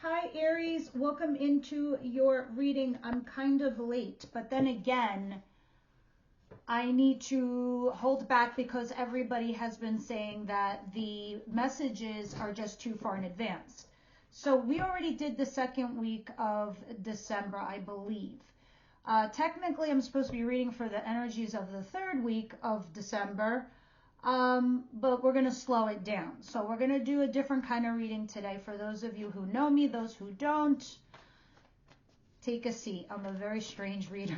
Hi Aries, welcome into your reading. I'm kind of late, but then again, I need to hold back because everybody has been saying that the messages are just too far in advance. So we already did the second week of December, I believe. Technically, I'm supposed to be reading for the energies of the third week of December, but we're going to slow it down. So we're going to do a different kind of reading today. For those of you who know me, those who don't, take a seat. I'm a very strange reader.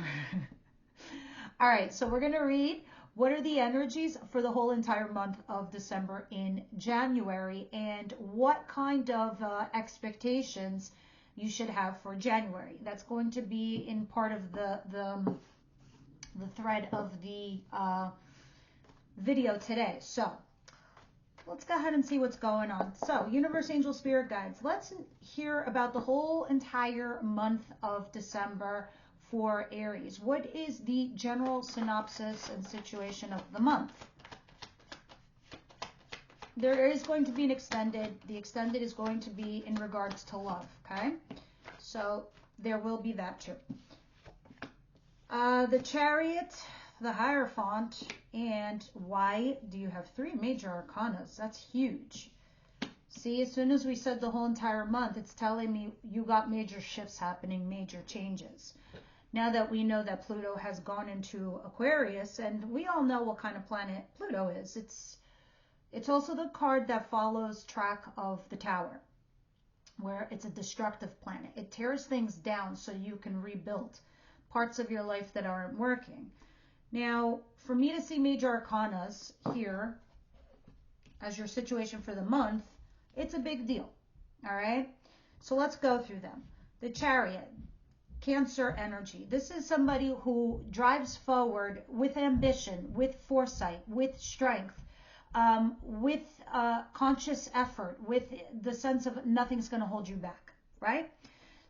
All right, so we're going to read what are the energies for the whole entire month of December in January and what kind of expectations you should have for January. That's going to be in part of the thread of the video today. So let's go ahead and see what's going on. So universe, angel, spirit guides, let's hear about the whole entire month of December for Aries. What is the general synopsis and situation of the month? There is going to be an extended. The extended is going to be in regards to love, okay? So there will be that too. The Chariot, the Hierophant, and why do you have 3 major arcanas? That's huge. See, as soon as we said the whole entire month, it's telling me you got major shifts happening, major changes. Now that we know that Pluto has gone into Aquarius, and we all know what kind of planet Pluto is. It's also the card that follows track of the Tower, where it's a destructive planet. It tears things down so you can rebuild parts of your life that aren't working. Now, for me to see major arcanas here as your situation for the month, it's a big deal, all right? So let's go through them. The Chariot, Cancer energy. This is somebody who drives forward with ambition, with foresight, with strength, with conscious effort, with the sense of nothing's going to hold you back, right?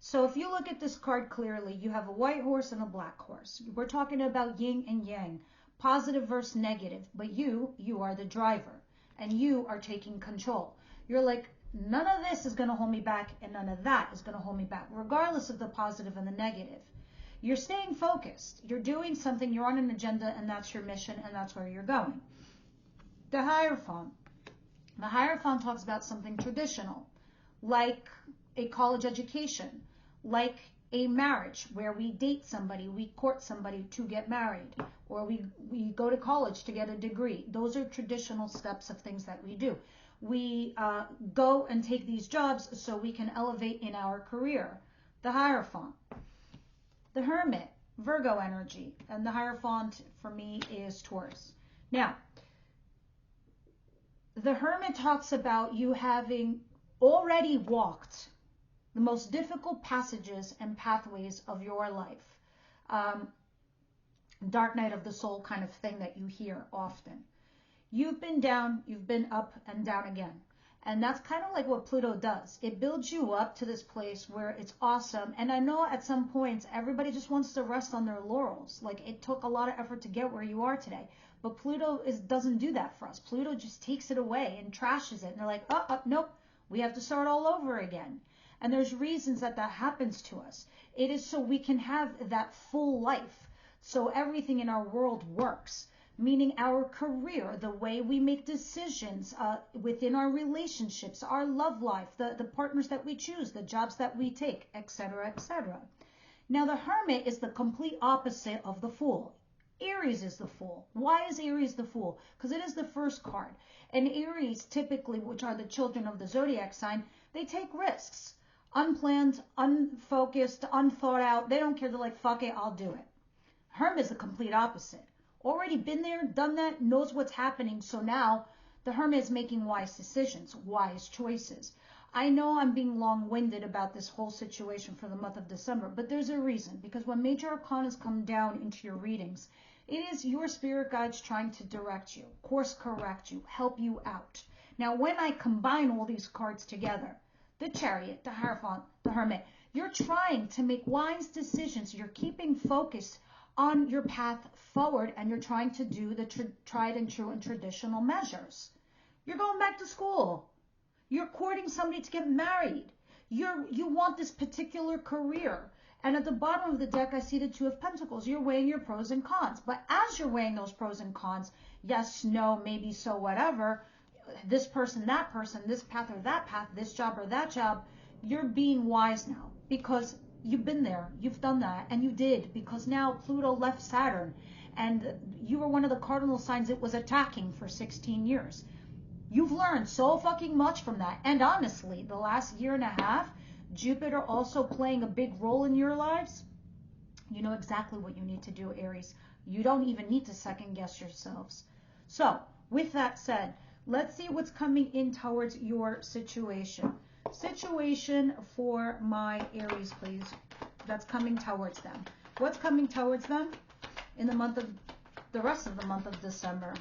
So if you look at this card clearly, you have a white horse and a black horse. We're talking about yin and yang, positive versus negative, but you are the driver and you are taking control. You're like, none of this is going to hold me back and none of that is going to hold me back, regardless of the positive and the negative. You're staying focused. You're doing something. You're on an agenda, and that's your mission, and that's where you're going. The Hierophant. The Hierophant talks about something traditional, like a college education, like a marriage where we date somebody, we court somebody to get married, or we go to college to get a degree. Those are traditional steps of things that we do. We go and take these jobs so we can elevate in our career. The Hierophant. The Hermit, Virgo energy, and the Hierophant for me is Taurus. Now, the Hermit talks about you having already walked the most difficult passages and pathways of your life. Dark night of the soul kind of thing that you hear often. You've been down, you've been up and down again. And that's kind of like what Pluto does. It builds you up to this place where it's awesome. And I know at some points, everybody just wants to rest on their laurels. Like, it took a lot of effort to get where you are today. But Pluto doesn't do that for us. Pluto just takes it away and trashes it. And they're like, nope, we have to start all over again. And there's reasons that happens to us. It is so we can have that full life. So everything in our world works. Meaning our career, the way we make decisions within our relationships, our love life, the partners that we choose, the jobs that we take, etc., etc. Now, the Hermit is the complete opposite of the Fool. Aries is the Fool. Why is Aries the Fool? Because it is the first card. And Aries, typically, which are the children of the zodiac sign, they take risks. Unplanned, unfocused, unthought out. They don't care. They're like, fuck it, I'll do it. Hermit is the complete opposite. Already been there, done that, knows what's happening. So now the Hermit is making wise decisions, wise choices. I know I'm being long-winded about this whole situation for the month of December, but there's a reason. Because when major arcanas come down into your readings, it is your spirit guides trying to direct you, course correct you, help you out. Now, when I combine all these cards together, the Chariot, the Hierophant, the Hermit, you're trying to make wise decisions. You're keeping focused on your path forward, and you're trying to do the tried and true and traditional measures. You're going back to school. You're courting somebody to get married. You want this particular career. And at the bottom of the deck, I see the Two of Pentacles. You're weighing your pros and cons. But as you're weighing those pros and cons, yes, no, maybe, so, whatever, this person, this path or that path, this job or that job, you're being wise now because you've been there, you've done that, and you did, because now Pluto left Saturn, and you were one of the cardinal signs it was attacking for 16 years. You've learned so fucking much from that. And honestly, the last year and a half, Jupiter also playing a big role in your lives, you know exactly what you need to do, Aries. You don't even need to second guess yourselves. So, with that said, let's see what's coming in towards your situation. Situation for my Aries, please. That's coming towards them. What's coming towards them in the rest of the month of December?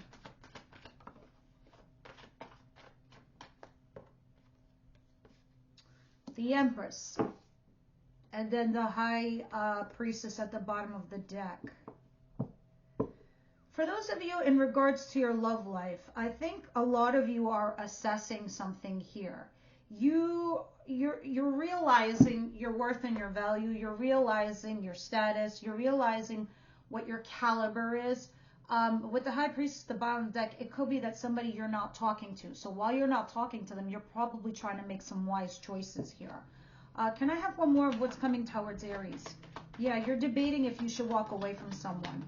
The Empress. And then the High Priestess at the bottom of the deck. For those of you in regards to your love life, I think a lot of you are assessing something here. You're realizing your worth and your value. You're realizing your status. You're realizing what your caliber is. With the High Priestess at the bottom of the deck, it could be that somebody you're not talking to. So while you're not talking to them, you're probably trying to make some wise choices here. Can I have one more of what's coming towards Aries? Yeah, you're debating if you should walk away from someone.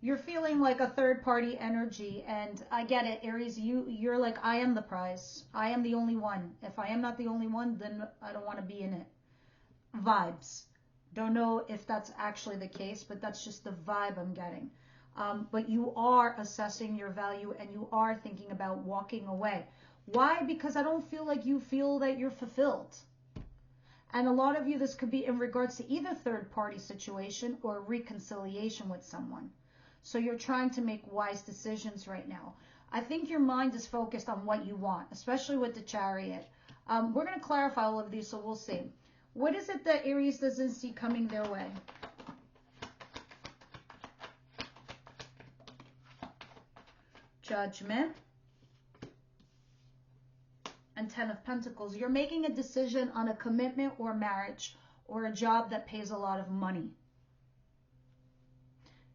You're feeling like a third-party energy, and I get it, Aries. You're like, I am the prize. I am the only one. If I am not the only one, then I don't want to be in it. Vibes. Don't know if that's actually the case, but that's just the vibe I'm getting. But you are assessing your value, and you are thinking about walking away. Why? Because I don't feel like you feel that you're fulfilled. And a lot of you, this could be in regards to either third-party situation or reconciliation with someone. So you're trying to make wise decisions right now. I think your mind is focused on what you want, especially with the Chariot. We're going to clarify all of these, so we'll see. What is it that Aries doesn't see coming their way? Judgment. And Ten of Pentacles. You're making a decision on a commitment or marriage or a job that pays a lot of money.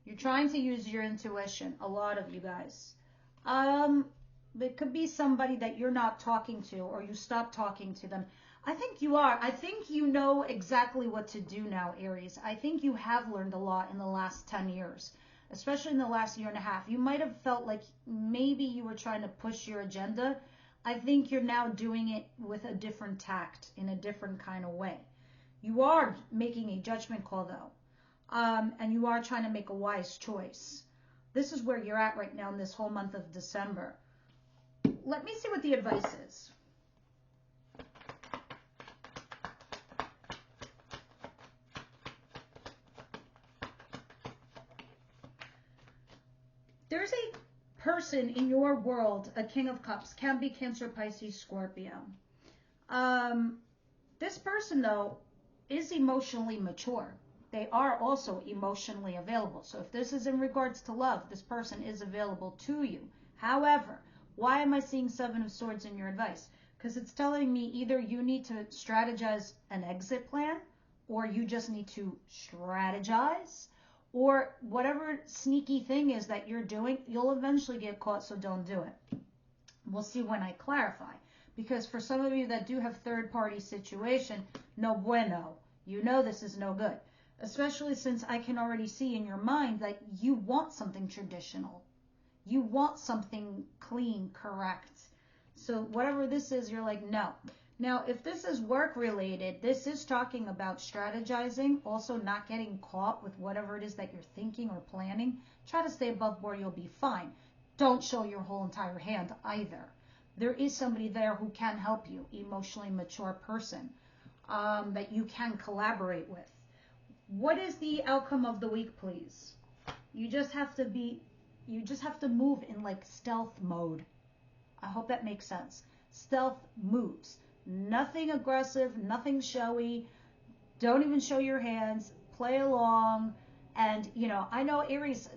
You're trying to use your intuition, a lot of you guys. It could be somebody that you're not talking to, or you stop talking to them. I think you are. I think you know exactly what to do now, Aries. I think you have learned a lot in the last 10 years, especially in the last year and a half. You might have felt like maybe you were trying to push your agenda. I think you're now doing it with a different tact, in a different kind of way. You are making a judgment call, though. And you are trying to make a wise choice. This is where you're at right now in this whole month of December. Let me see what the advice is. There's a person in your world, a King of Cups, can be Cancer, Pisces, Scorpio. This person, though, is emotionally mature. They are also emotionally available. So if this is in regards to love, this person is available to you. However, why am I seeing Seven of Swords in your advice? Because it's telling me either you need to strategize an exit plan, or you just need to strategize, or whatever sneaky thing is that you're doing, you'll eventually get caught, so don't do it. We'll see when I clarify. Because for some of you that do have third-party situation, no bueno. You know this is no good. Especially since I can already see in your mind that you want something traditional. You want something clean, correct. So whatever this is, you're like, no. Now, if this is work related, this is talking about strategizing, also not getting caught with whatever it is that you're thinking or planning. Try to stay above board, you'll be fine. Don't show your whole entire hand either. There is somebody there who can help you, emotionally mature person, that you can collaborate with. What is the outcome of the week, please? You just have to move in like stealth mode. I hope that makes sense. Stealth moves. Nothing aggressive, nothing showy. Don't even show your hands. Play along. And, you know, I know Aries,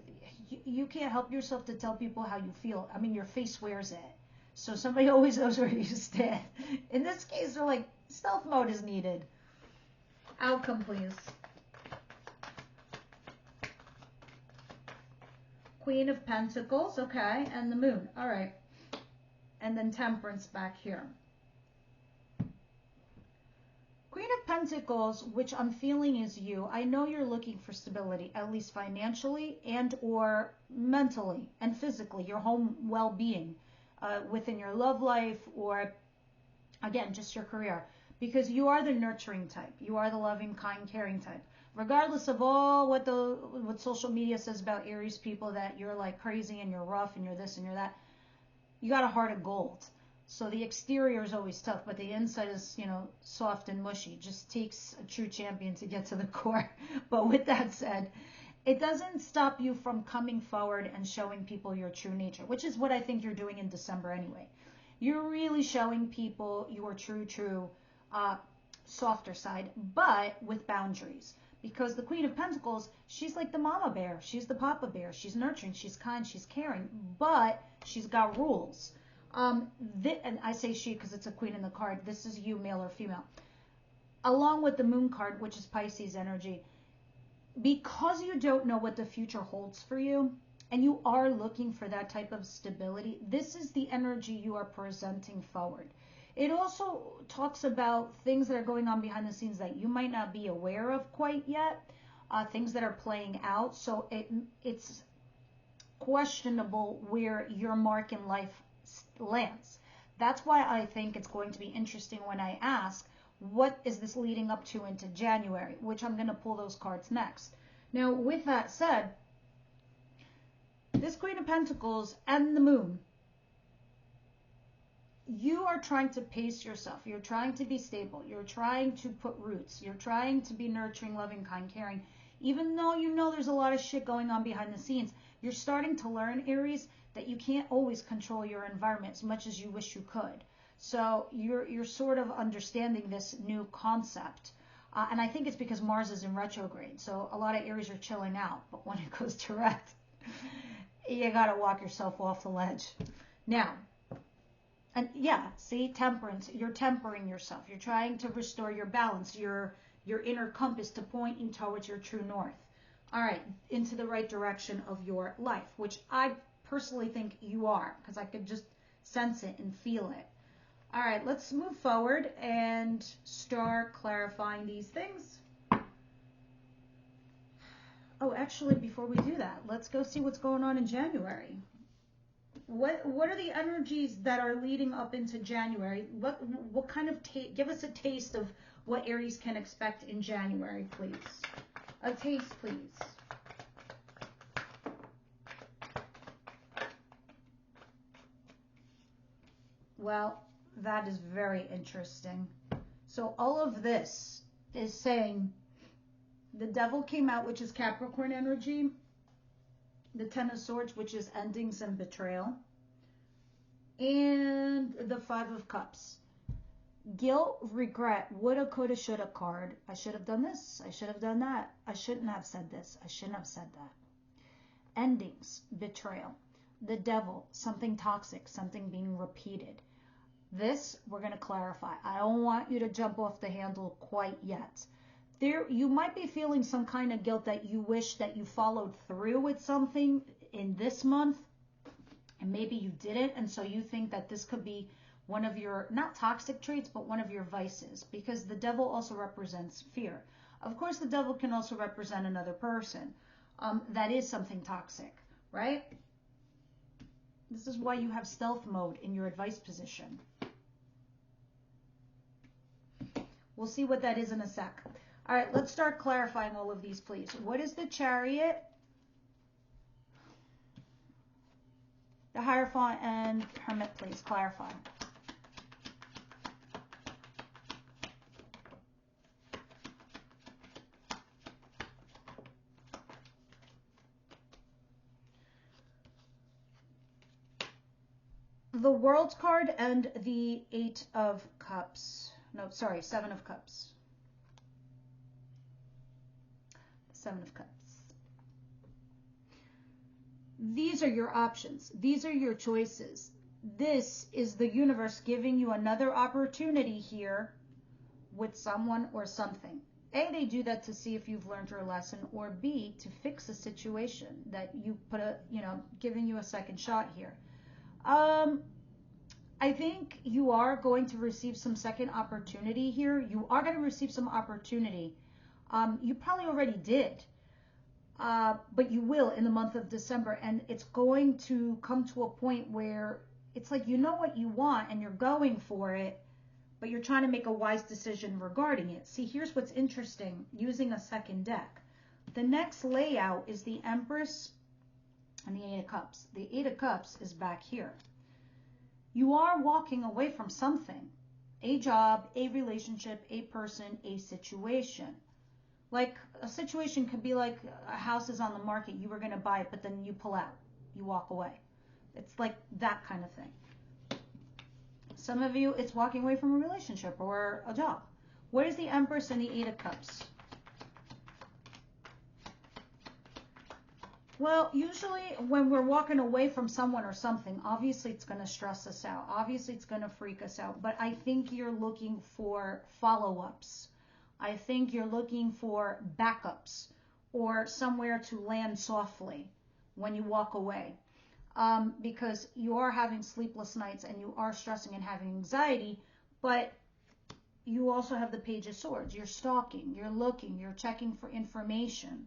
you can't help yourself to tell people how you feel. I mean, your face wears it. So somebody always knows where you stand. In this case, they're like, stealth mode is needed. Outcome, please. Queen of Pentacles, okay, and the Moon. All right. And then Temperance back here. Queen of Pentacles, which I'm feeling is you. I know you're looking for stability, at least financially and or mentally and physically, your home well-being within your love life, or again, just your career, because you are the nurturing type. You are the loving, kind, caring type. Regardless of all what social media says about Aries people, that you're like crazy and you're rough and you're this and you're that, you got a heart of gold. So the exterior is always tough, but the inside is, you know, soft and mushy. Just takes a true champion to get to the core. But with that said, it doesn't stop you from coming forward and showing people your true nature, which is what I think you're doing in December anyway. You're really showing people your true, softer side, but with boundaries. Because the Queen of Pentacles, she's like the mama bear. She's the papa bear. She's nurturing. She's kind. She's caring. But she's got rules. And I say she because it's a queen in the card. This is you, male or female. Along with the Moon card, which is Pisces energy. Because you don't know what the future holds for you, and you are looking for that type of stability, this is the energy you are presenting forward. It also talks about things that are going on behind the scenes that you might not be aware of quite yet, things that are playing out. So it's questionable where your mark in life lands. That's why I think it's going to be interesting when I ask, what is this leading up to into January, which I'm going to pull those cards next. Now, with that said, this Queen of Pentacles and the Moon, you are trying to pace yourself. You're trying to be stable. You're trying to put roots. You're trying to be nurturing, loving, kind, caring. Even though you know there's a lot of shit going on behind the scenes, you're starting to learn, Aries, that you can't always control your environment as much as you wish you could. So you're sort of understanding this new concept. And I think it's because Mars is in retrograde. So a lot of Aries are chilling out. But when it goes direct, you got to walk yourself off the ledge. Now, and yeah, see, temperance, you're tempering yourself. You're trying to restore your balance, your inner compass to point you towards your true north. All right, into the right direction of your life, which I personally think you are, because I could just sense it and feel it. All right, let's move forward and start clarifying these things. Oh, actually, before we do that, let's go see what's going on in January. What are the energies that are leading up into January? What kind of give us a taste of what Aries can expect in January, please. A taste, please. Well, that is very interesting. So all of this is saying the Devil came out, which is Capricorn energy. The Ten of Swords, which is endings and betrayal. And the Five of Cups. Guilt, regret, woulda, coulda, shoulda card. I should have done this. I should have done that. I shouldn't have said this. I shouldn't have said that. Endings, betrayal. The Devil, something toxic, something being repeated. This, we're going to clarify. I don't want you to jump off the handle quite yet. You might be feeling some kind of guilt that you wish that you followed through with something in this month, and maybe you didn't, and so you think that this could be one of your, not toxic traits, but one of your vices, because the Devil also represents fear. Of course, the Devil can also represent another person. That is something toxic, right? This is why you have stealth mode in your advice position. We'll see what that is in a sec. All right, let's start clarifying all of these, please. What is the Chariot, the Hierophant, and Hermit, please? Clarify. The World card and the Eight of Cups. No, sorry, Seven of Cups. Seven of Cups. these are your options. These are your choices. This is the universe giving you another opportunity here with someone or something. A, they do that to see if you've learned your lesson, or B, to fix a situation that you put giving you a second shot here. I think you are going to receive some second opportunity here. You are going to receive some opportunity. You probably already did. But you will in the month of December, and it's going to come to a point where it's like you know what you want and you're going for it, but you're trying to make a wise decision regarding it. See, here's what's interesting using a second deck. The next layout is the Empress and the Eight of Cups. The Eight of Cups is back here. You are walking away from something, a job, a relationship, a person, a situation. Like a situation could be like a house is on the market, you were going to buy it, but then you pull out, you walk away. It's like that kind of thing. Some of you, it's walking away from a relationship or a job. What is the Empress and the Eight of Cups? Well, usually when we're walking away from someone or something, obviously it's going to stress us out. Obviously it's going to freak us out. But I think you're looking for follow-ups. I think you're looking for backups or somewhere to land softly when you walk away. Because you are having sleepless nights and you are stressing and having anxiety, but you also have the Page of Swords. You're stalking, you're looking, you're checking for information.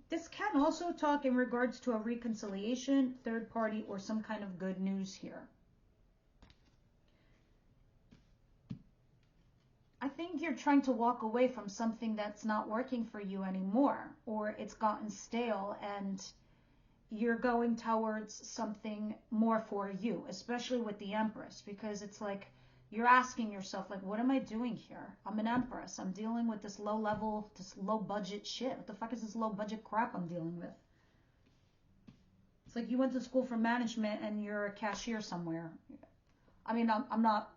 This can also talk in regards to a reconciliation, third party, or some kind of good news here. I think you're trying to walk away from something that's not working for you anymore, or it's gotten stale and you're going towards something more for you, especially with the Empress, because it's like you're asking yourself, like, what am I doing here? I'm an Empress. I'm dealing with this low level, this low budget shit. What the fuck is this low budget crap I'm dealing with? It's like you went to school for management and you're a cashier somewhere. I mean, I'm not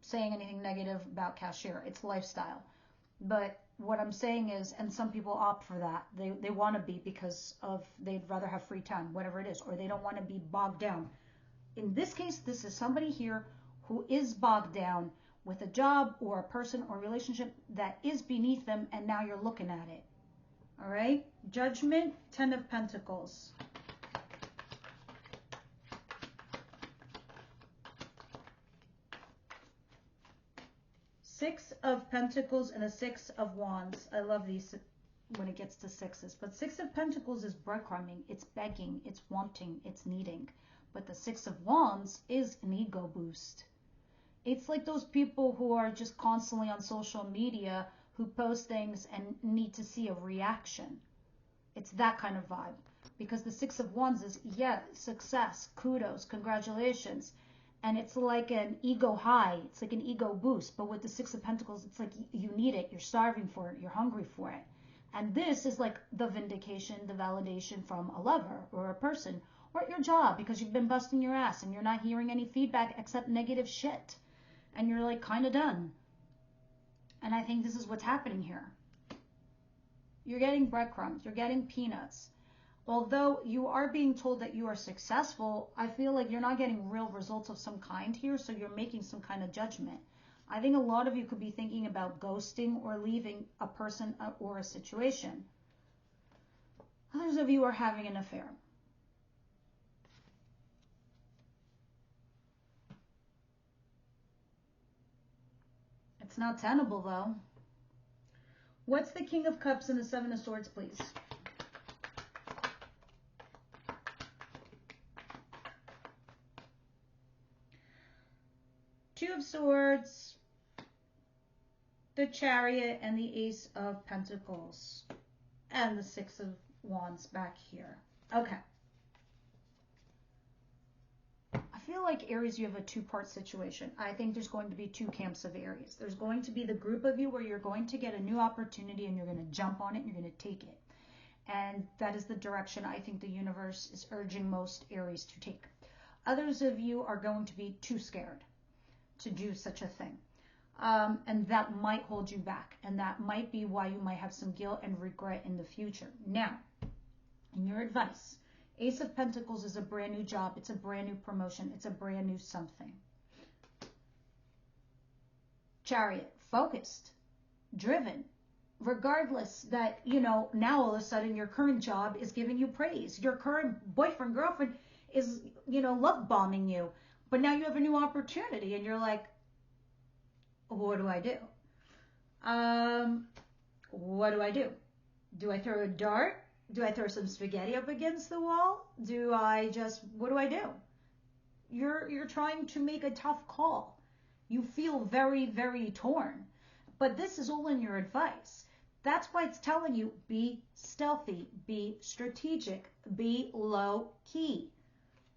saying anything negative about cashier. It's lifestyle. But what I'm saying is, and some people opt for that. They want to be because of they'd rather have free time, whatever it is, or they don't want to be bogged down. In this case, this is somebody here who is bogged down with a job or a person or relationship that is beneath them, and now you're looking at it. All right? Judgment, 10 of Pentacles. Six of Pentacles and a Six of Wands. I love these when it gets to sixes. But Six of Pentacles is breadcrumbing. It's begging. It's wanting. It's needing. But the Six of Wands is an ego boost. It's like those people who are just constantly on social media who post things and need to see a reaction. It's that kind of vibe. Because the Six of Wands is, yeah, success, kudos, congratulations. And it's like an ego high. It's like an ego boost. But with the Six of Pentacles, it's like you need it. You're starving for it. You're hungry for it. And this is like the vindication, the validation from a lover or a person or at your job because you've been busting your ass and you're not hearing any feedback except negative shit. And you're like kind of done. And I think this is what's happening here. You're getting breadcrumbs. You're getting peanuts. Although you are being told that you are successful, I feel like you're not getting real results of some kind here, so you're making some kind of judgment. I think a lot of you could be thinking about ghosting or leaving a person or a situation. Others of you are having an affair. It's not tenable, though. What's the King of Cups and the Seven of Swords, please? Two of Swords, the Chariot, and the Ace of Pentacles, and the Six of Wands back here. Okay. I feel like Aries, you have a two-part situation. I think there's going to be two camps of Aries. There's going to be the group of you where you're going to get a new opportunity and you're going to jump on it and you're going to take it. And that is the direction I think the universe is urging most Aries to take. Others of you are going to be too scared to do such a thing. And that might hold you back. And that might be why you might have some guilt and regret in the future. Now, And your advice, Ace of Pentacles is a brand new job. It's a brand new promotion. It's a brand new something. Chariot, focused, driven, regardless that, you know, now all of a sudden your current job is giving you praise. Your current boyfriend, girlfriend is, you know, love bombing you. But now you have a new opportunity and you're like, what do I do? What do I do? Do I throw a dart? Do I throw some spaghetti up against the wall? Do I just, what do I do? You're trying to make a tough call. You feel very, very torn. But this is all in your advice. That's why it's telling you, be stealthy, be strategic, be low key.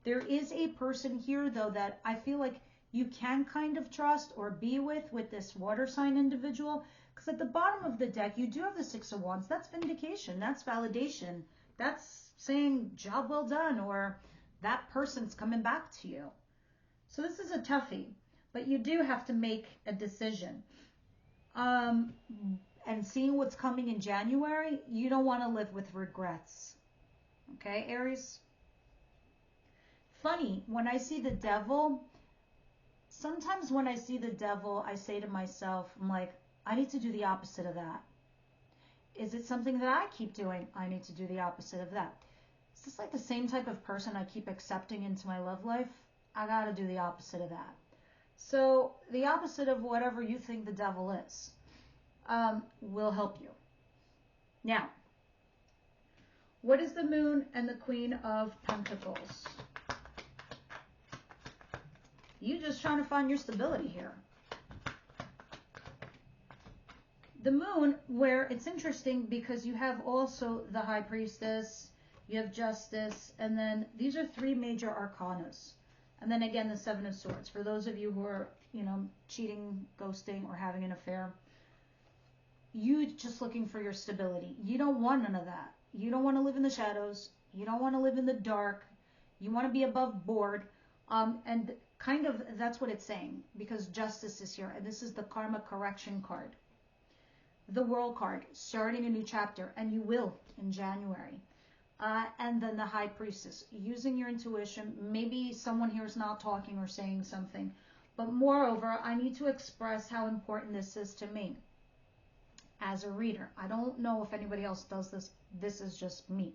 There is a person here, though, that I feel like you can kind of trust or be with this water sign individual. Because at the bottom of the deck, you do have the Six of Wands. That's vindication. That's validation. That's saying, job well done, or that person's coming back to you. So this is a toughie. But you do have to make a decision. And seeing what's coming in January, you don't want to live with regrets. Okay, Aries? Funny, when I see the devil, sometimes when I see the devil, I say to myself, I'm like, I need to do the opposite of that. Is it something that I keep doing? I need to do the opposite of that. Is this like the same type of person I keep accepting into my love life? I got to do the opposite of that. So the opposite of whatever you think the devil is will help you. Now, what is the Moon and the Queen of Pentacles? You just trying to find your stability here. The Moon, where it's interesting because you have also the High Priestess, you have Justice, and then these are three major arcanas. And then again, the Seven of Swords. For those of you who are, you know, cheating, ghosting, or having an affair, you just looking for your stability. You don't want none of that. You don't want to live in the shadows. You don't want to live in the dark. You want to be above board. And kind of that's what it's saying, because Justice is here. And this is the Karma Correction card. The World card, starting a new chapter. And you will in January. And then the High Priestess, using your intuition. Maybe someone here is not talking or saying something. But moreover, I need to express how important this is to me as a reader. I don't know if anybody else does this. This is just me.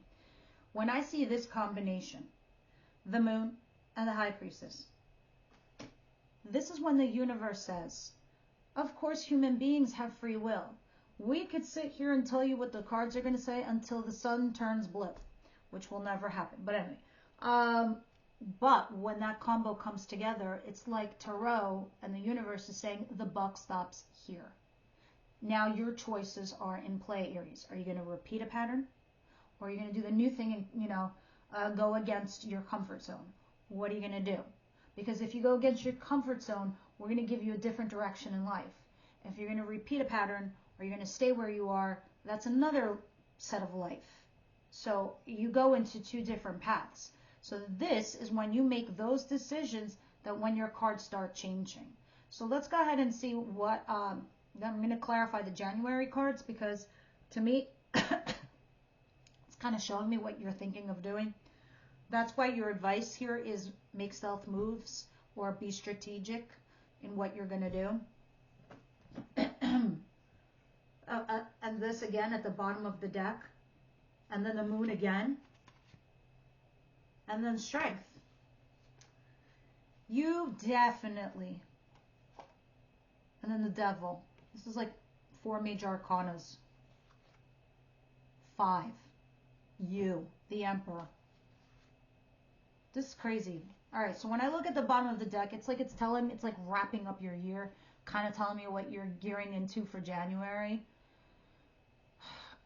When I see this combination, the Moon and the High Priestess, this is when the universe says, of course, human beings have free will. We could sit here and tell you what the cards are going to say until the sun turns blue, which will never happen. But anyway, but when that combo comes together, it's like tarot and the universe is saying the buck stops here. Now your choices are in play, Aries. Are you going to repeat a pattern? Or are you going to do the new thing and, you know, go against your comfort zone? What are you going to do? Because if you go against your comfort zone, we're going to give you a different direction in life. If you're going to repeat a pattern or you're going to stay where you are, that's another set of life. So you go into two different paths. So this is when you make those decisions that when your cards start changing. So let's go ahead and see what, I'm going to clarify the January cards, because to me, it's kind of showing me what you're thinking of doing. That's why your advice here is make stealth moves or be strategic in what you're going to do. And this again at the bottom of the deck. And then the Moon again. And then Strength. You definitely. And then the Devil. This is like 4 major arcanas. 5. You, the Emperor. This is crazy. All right, so when I look at the bottom of the deck, it's like it's like wrapping up your year, kind of telling me what you're gearing into for January.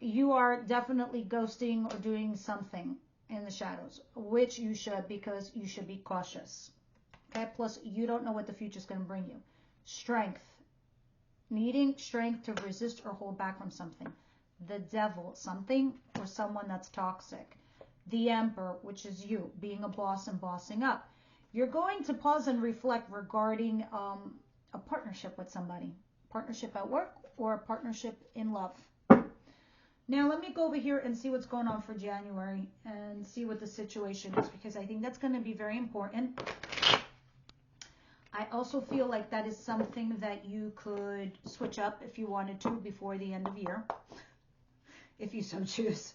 You are definitely ghosting or doing something in the shadows, which you should, because you should be cautious. Okay, plus you don't know what the future is going to bring you. Strength. Needing strength to resist or hold back from something. The Devil, something or someone that's toxic. The Emperor, which is you, being a boss and bossing up. You're going to pause and reflect regarding a partnership with somebody. Partnership at work or a partnership in love. Now let me go over here and see what's going on for January and see what the situation is, because I think that's going to be very important. I also feel like that is something that you could switch up if you wanted to before the end of year, if you so choose.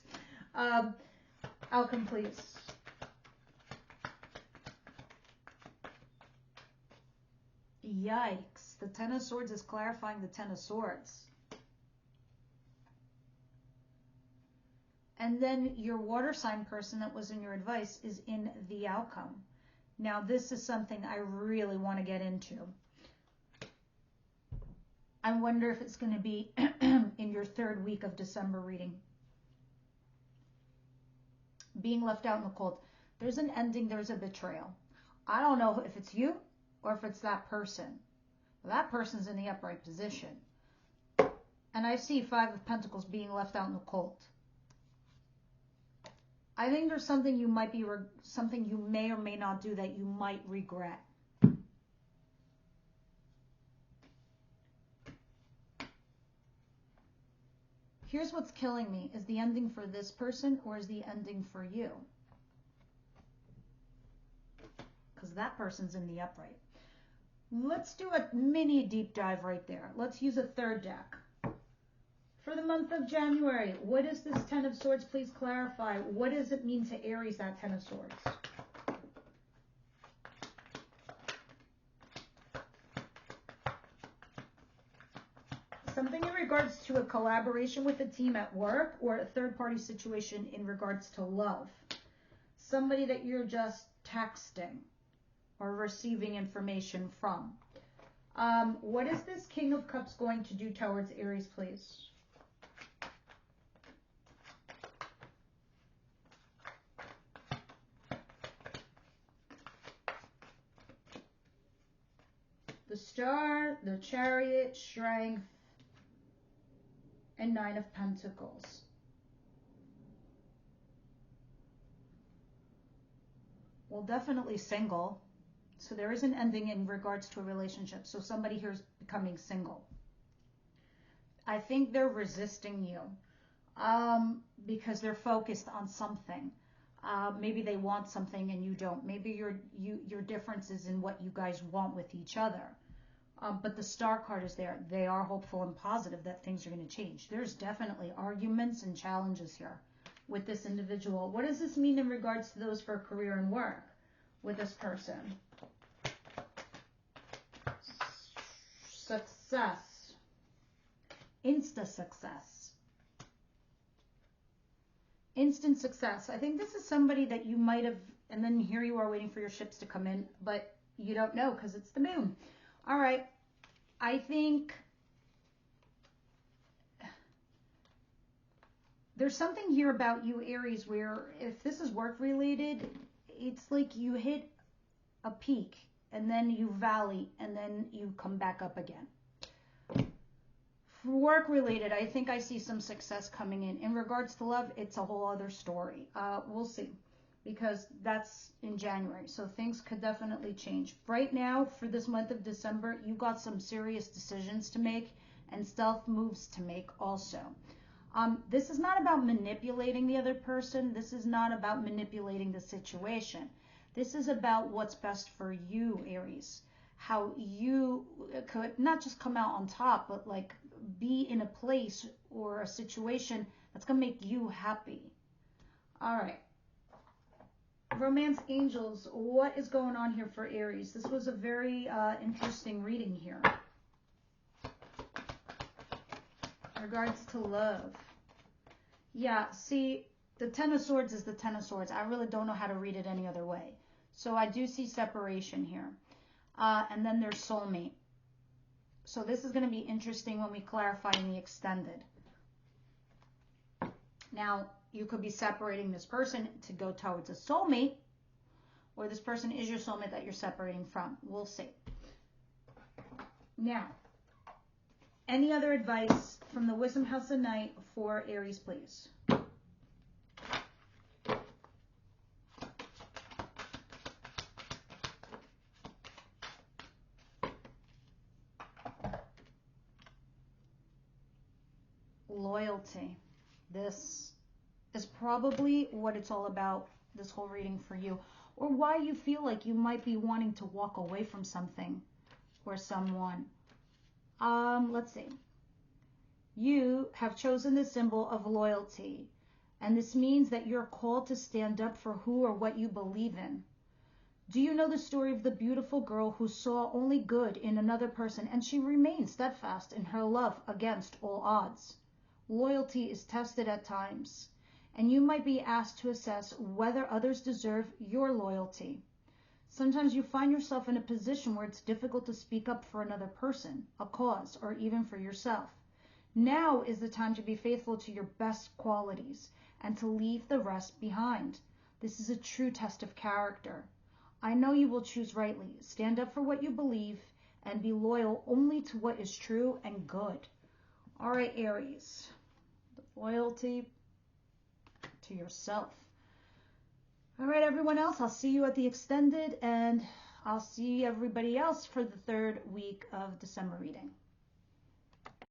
Outcome, please. Yikes. The Ten of Swords is clarifying the Ten of Swords. And then your water sign person that was in your advice is in the outcome. Now, this is something I really want to get into. I wonder if it's going to be in your third week of December reading. Being left out in the cold. There's an ending, there's a betrayal. I don't know if it's you or if it's that person. That person's in the upright position. And I see Five of Pentacles being left out in the cold. I think there's something you might be, something you may or may not do that you might regret. Here's what's killing me. Is the ending for this person or is the ending for you? Because that person's in the upright. Let's do a mini deep dive right there. Let's use a third deck. For the month of January, what is this Ten of Swords? Please clarify. What does it mean to Aries, that Ten of Swords? Something in regards to a collaboration with a team at work or a third-party situation in regards to love. Somebody that you're just texting or receiving information from. What is this King of Cups going to do towards Aries, please? The Star, the Chariot, Strength, and Nine of Pentacles. Well, definitely single. So there is an ending in regards to a relationship. So somebody here is becoming single. I think they're resisting you because they're focused on something. Maybe they want something and you don't. Maybe your difference is in what you guys want with each other. But the Star card is there. They are hopeful and positive that things are going to change. There's definitely arguments and challenges here with this individual. What does this mean in regards to those for career and work with this person? Success. Insta success. Instant success. I think this is somebody that you might have, and then here you are waiting for your ships to come in, but you don't know because it's the moon. All right. I think there's something here about you, Aries, where if this is work related, it's like you hit a peak and then you valley and then you come back up again. For work related, I think I see some success coming in. In regards to love, it's a whole other story. We'll see, because that's in January. So things could definitely change. Right now, for this month of December, you got some serious decisions to make and stealth moves to make also. This is not about manipulating the other person. This is not about manipulating the situation. This is about what's best for you, Aries. How you could not just come out on top, but like be in a place or a situation that's going to make you happy. All right. Romance angels, what is going on here for Aries? This was a very interesting reading here. In regards to love. Yeah, see, the Ten of Swords is the Ten of Swords. I really don't know how to read it any other way. So I do see separation here. And then there's soulmate. So this is going to be interesting when we clarify in the extended. Now, you could be separating this person to go towards a soulmate, or this person is your soulmate that you're separating from. We'll see. Now, any other advice from the Wisdom House of Night for Aries, please? Loyalty. This is probably what it's all about, this whole reading for you, or why you feel like you might be wanting to walk away from something or someone. Let's see. You have chosen the symbol of loyalty, and this means that you're called to stand up for who or what you believe in. Do you know the story of the beautiful girl who saw only good in another person and she remained steadfast in her love against all odds? Loyalty is tested at times, and you might be asked to assess whether others deserve your loyalty. Sometimes you find yourself in a position where it's difficult to speak up for another person, a cause, or even for yourself. Now is the time to be faithful to your best qualities and to leave the rest behind. This is a true test of character. I know you will choose rightly. Stand up for what you believe and be loyal only to what is true and good. All right, Aries. Loyalty to yourself. All right, everyone else, I'll see you at the extended, and I'll see everybody else for the third week of December reading.